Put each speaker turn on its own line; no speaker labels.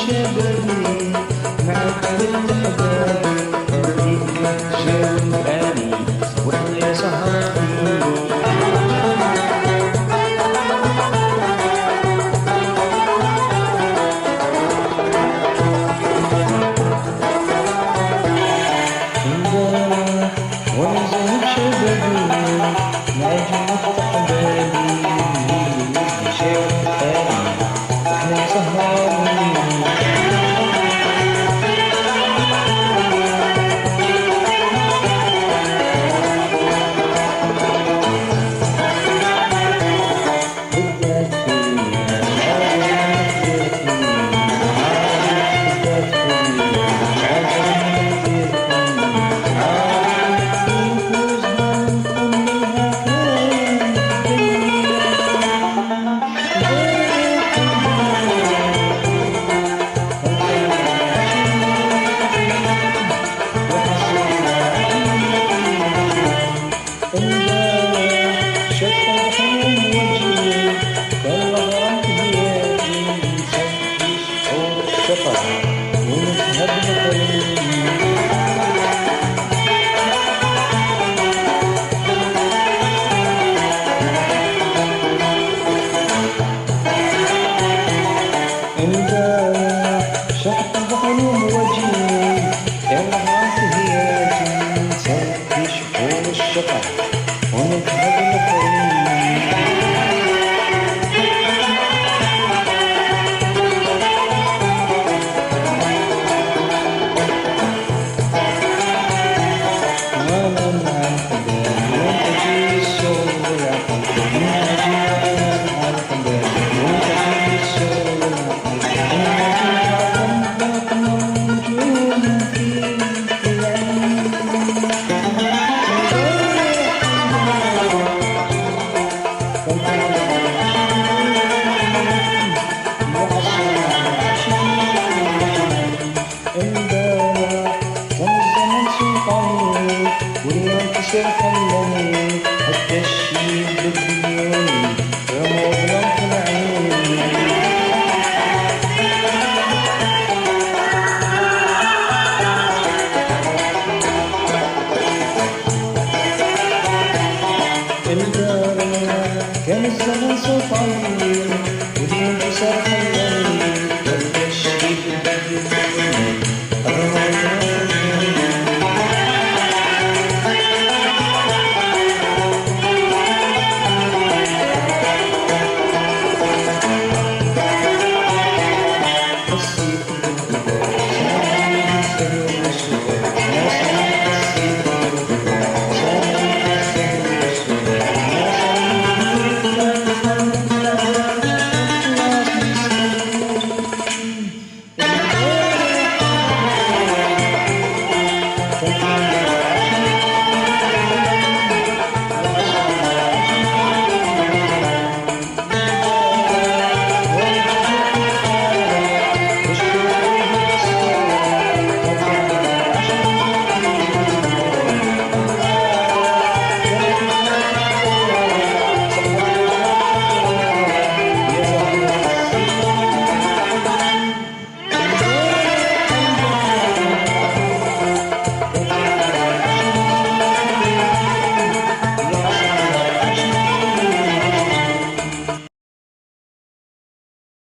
شبابي مع كل أحبابي جاوب بالي ويا صحابي وانا زاهد شبابي مع جمعة أحبابي جاوب بالي ويا صحابي شحط بحلوم وجهي كرهت هياتي نسيت شهور الشقا ونذهب للحلم وانا مع الحباب وانت في الشغل يا قلبي انا مع الحباب وانت في الشغل والمنكسر خلاني حتى الشيب بديوني رموا بلمط العين الدار كان الزمن صوف عيني والمنكسر خلاني